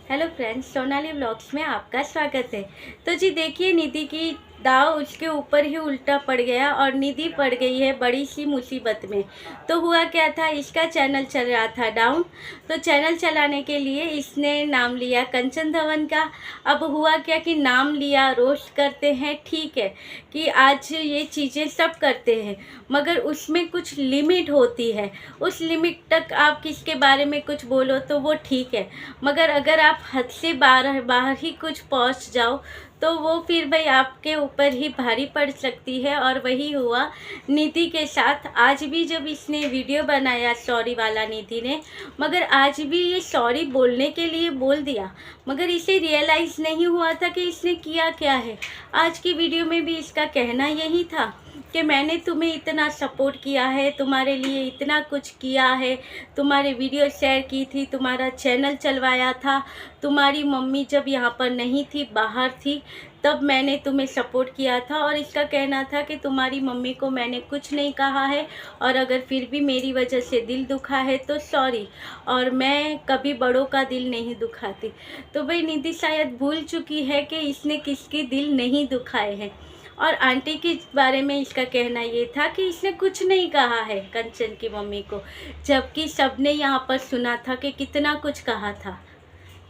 Hello friends, Sonali vlogs में आपका स्वागत है। तो जी देखिए, निधि की दाव उसके ऊपर ही उल्टा पड़ गया और निधि पड़ गई है बड़ी सी मुसीबत में। तो हुआ क्या था, इसका चैनल चल रहा था डाउन। तो चैनल चलाने के लिए इसने नाम लिया कंचन धवन का। अब हुआ क्या कि नाम लिया, रोस्ट करते हैं, ठीक है कि आज ये चीज़ें सब करते हैं, मगर उसमें कुछ लिमिट होती है। उस लिमिट तक आप किसके बारे में कुछ बोलो तो वो ठीक है, मगर अगर आप हद से बाहर बाहर ही कुछ पहुंच जाओ तो वो फिर भाई आपके ऊपर ही भारी पड़ सकती है। और वही हुआ निधि के साथ। आज भी जब इसने वीडियो बनाया सॉरी वाला निधि ने, मगर आज भी ये सॉरी बोलने के लिए बोल दिया, मगर इसे रियलाइज़ नहीं हुआ था कि इसने किया क्या है। आज की वीडियो में भी इसका कहना यही था कि मैंने तुम्हें इतना सपोर्ट किया है, तुम्हारे लिए इतना कुछ किया है, तुम्हारे वीडियो शेयर की थी, तुम्हारा चैनल चलवाया था, तुम्हारी मम्मी जब यहाँ पर नहीं थी, बाहर थी, तब मैंने तुम्हें सपोर्ट किया था। और इसका कहना था कि तुम्हारी मम्मी को मैंने कुछ नहीं कहा है, और अगर फिर भी मेरी वजह से दिल दुखा है तो सॉरी, और मैं कभी बड़ों का दिल नहीं दुखाती। तो भाई निधि शायद भूल चुकी है कि इसने किसके दिल नहीं दुखाए हैं। और आंटी के बारे में इसका कहना ये था कि इसने कुछ नहीं कहा है कंचन की मम्मी को, जबकि सबने यहाँ पर सुना था कि कितना कुछ कहा था,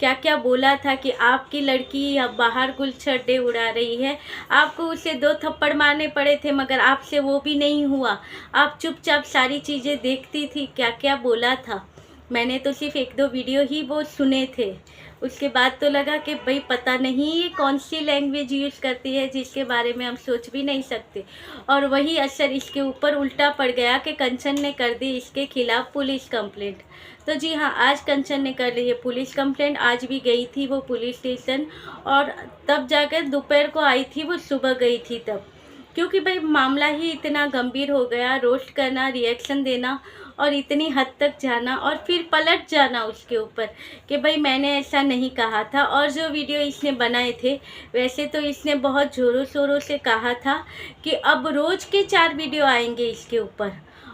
क्या क्या बोला था कि आपकी लड़की अब बाहर गुलछड्डे उड़ा रही है, आपको उसे 2 थप्पड़ मारने पड़े थे मगर आपसे वो भी नहीं हुआ, आप चुपचाप सारी चीज़ें देखती थी। क्या क्या बोला था, मैंने तो सिर्फ 1-2 वीडियो ही वो सुने थे। उसके बाद तो लगा कि भाई पता नहीं ये कौन सी लैंग्वेज यूज़ करती है जिसके बारे में हम सोच भी नहीं सकते। और वही असर इसके ऊपर उल्टा पड़ गया कि कंचन ने कर दी इसके खिलाफ़ पुलिस कंप्लेंट। तो जी हाँ, आज कंचन ने कर ली है पुलिस कंप्लेंट। आज भी गई थी वो पुलिस स्टेशन, और तब जाकर दोपहर को आई थी, वो सुबह गई थी तब, क्योंकि भाई मामला ही इतना गंभीर हो गया। रोस्ट करना, रिएक्शन देना और इतनी हद तक जाना और फिर पलट जाना उसके ऊपर कि भाई मैंने ऐसा नहीं कहा था। और जो वीडियो इसने बनाए थे, वैसे तो इसने बहुत ज़ोरों शोरों से कहा था कि अब रोज़ के 4 वीडियो आएंगे इसके ऊपर,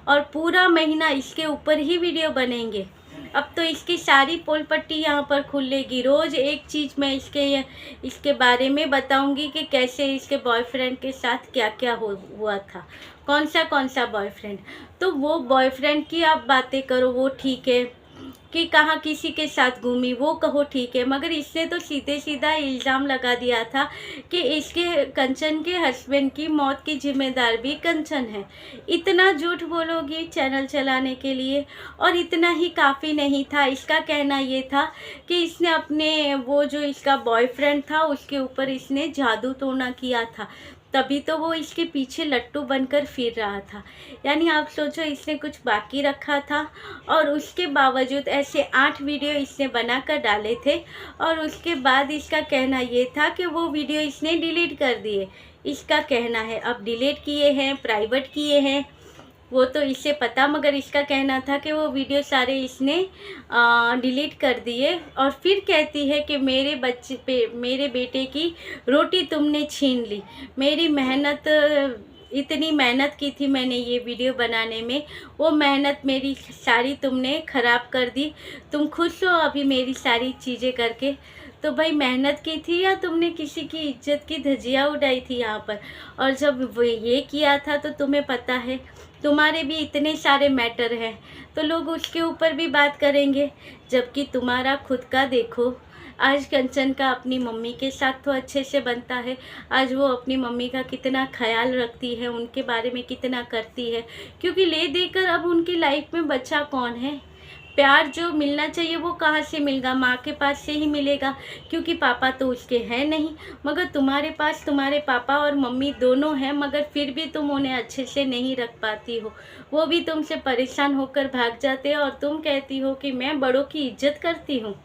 और पूरा महीना इसके ऊपर ही वीडियो बनेंगे। अब तो इसकी सारी पोल पट्टी यहाँ पर खुलेगी। रोज़ एक चीज़ मैं इसके बारे में बताऊंगी कि कैसे इसके बॉयफ्रेंड के साथ क्या क्या हुआ था, कौन सा बॉयफ्रेंड। तो वो बॉयफ्रेंड की आप बातें करो, वो ठीक है, कि कहाँ किसी के साथ घूमी वो कहो ठीक है, मगर इसने तो सीधे सीधा इल्ज़ाम लगा दिया था कि इसके कंचन के हस्बैंड की मौत की जिम्मेदार भी कंचन है। इतना झूठ बोलोगी चैनल चलाने के लिए? और इतना ही काफ़ी नहीं था। इसका कहना ये था कि इसने अपने वो जो इसका बॉयफ्रेंड था उसके ऊपर इसने जादू टोना किया था, तभी तो वो इसके पीछे लट्टू बनकर फिर रहा था। यानी आप सोचो, इसने कुछ बाकी रखा था और उसके बावजूद ऐसे 8 वीडियो इसने बनाकर डाले थे। और उसके बाद इसका कहना ये था कि वो वीडियो इसने डिलीट कर दिए। इसका कहना है अब डिलीट किए हैं, प्राइवेट किए हैं, वो तो इसे पता, मगर इसका कहना था कि वो वीडियो सारे इसने डिलीट कर दिए। और फिर कहती है कि मेरे बच्चे पे, मेरे बेटे की रोटी तुमने छीन ली, मेरी मेहनत, इतनी मेहनत की थी मैंने ये वीडियो बनाने में, वो मेहनत मेरी सारी तुमने ख़राब कर दी। तुम खुश हो अभी मेरी सारी चीज़ें करके? तो भाई मेहनत की थी या तुमने किसी की इज्जत की धज्जियाँ उड़ाई थी यहाँ पर? और जब वो ये किया था तो तुम्हें पता है तुम्हारे भी इतने सारे मैटर हैं, तो लोग उसके ऊपर भी बात करेंगे, जबकि तुम्हारा खुद का देखो। आज कंचन का अपनी मम्मी के साथ तो अच्छे से बनता है, आज वो अपनी मम्मी का कितना ख्याल रखती है, उनके बारे में कितना करती है, क्योंकि ले देकर अब उनकी लाइफ में बचा कौन है? प्यार जो मिलना चाहिए वो कहाँ से मिलेगा? माँ के पास से ही मिलेगा, क्योंकि पापा तो उसके हैं नहीं। मगर तुम्हारे पास तुम्हारे पापा और मम्मी दोनों हैं, मगर फिर भी तुम उन्हें अच्छे से नहीं रख पाती हो। वो भी तुमसे परेशान होकर भाग जाते हैं, और तुम कहती हो कि मैं बड़ों की इज्जत करती हूँ।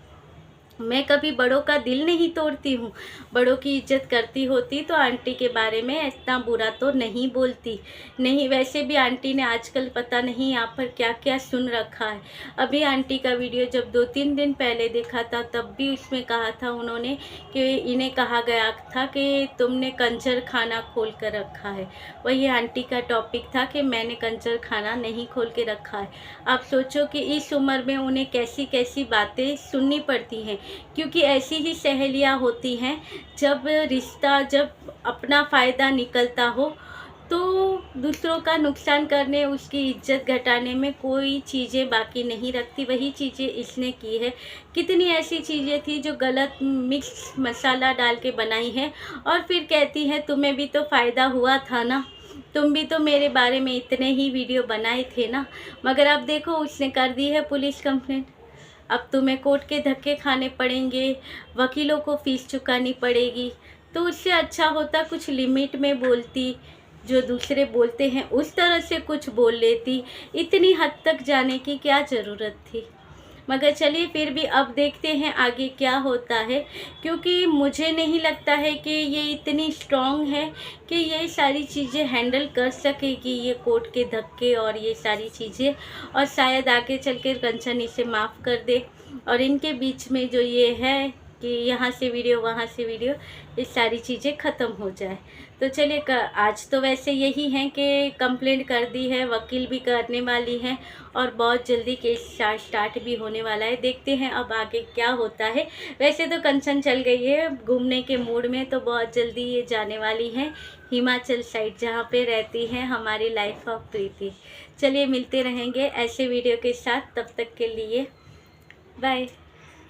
मैं कभी बड़ों का दिल नहीं तोड़ती हूँ। बड़ों की इज्जत करती होती तो आंटी के बारे में इतना बुरा तो नहीं बोलती। नहीं, वैसे भी आंटी ने आजकल पता नहीं यहाँ पर क्या क्या सुन रखा है। अभी आंटी का वीडियो जब 2-3 दिन पहले देखा था, तब भी उसमें कहा था उन्होंने कि इन्हें कहा गया था कि तुमने कंजर खाना खोल कर रखा है। वही आंटी का टॉपिक था कि मैंने कंजर खाना नहीं खोल के रखा है। आप सोचो कि इस उम्र में उन्हें कैसी कैसी बातें सुननी पड़ती हैं। क्योंकि ऐसी ही सहेलियां होती हैं, जब अपना फ़ायदा निकलता हो तो दूसरों का नुकसान करने, उसकी इज्जत घटाने में कोई चीज़ें बाकी नहीं रखती। वही चीज़ें इसने की है। कितनी ऐसी चीज़ें थी जो गलत मिक्स मसाला डाल के बनाई है और फिर कहती है तुम्हें भी तो फ़ायदा हुआ था ना, तुम भी तो मेरे बारे में इतने ही वीडियो बनाए थे ना। मगर अब देखो उसने कर दी है पुलिस कंप्लेंट। अब तुम्हें कोर्ट के धक्के खाने पड़ेंगे, वकीलों को फ़ीस चुकानी पड़ेगी। तो उससे अच्छा होता कुछ लिमिट में बोलती, जो दूसरे बोलते हैं उस तरह से कुछ बोल लेती। इतनी हद तक जाने की क्या ज़रूरत थी। मगर चलिए फिर भी अब देखते हैं आगे क्या होता है, क्योंकि मुझे नहीं लगता है कि ये इतनी स्ट्रॉन्ग है कि ये सारी चीज़ें हैंडल कर सकेगी, ये कोर्ट के धक्के और ये सारी चीज़ें। और शायद आगे चल के कंचन इसे माफ़ कर दे और इनके बीच में जो ये है कि यहाँ से वीडियो वहाँ से वीडियो, ये सारी चीज़ें ख़त्म हो जाए। तो चलिए आज तो वैसे यही है कि कंप्लेंट कर दी है, वकील भी करने वाली हैं और बहुत जल्दी केस स्टार्ट भी होने वाला है। देखते हैं अब आगे क्या होता है। वैसे तो कंचन चल गई है घूमने के मूड में, तो बहुत जल्दी ये जाने वाली हैं हिमाचल साइड, जहाँ पे रहती हैं हमारी लाइफ ऑफ प्रीति। चलिए मिलते रहेंगे ऐसे वीडियो के साथ, तब तक के लिए बाय।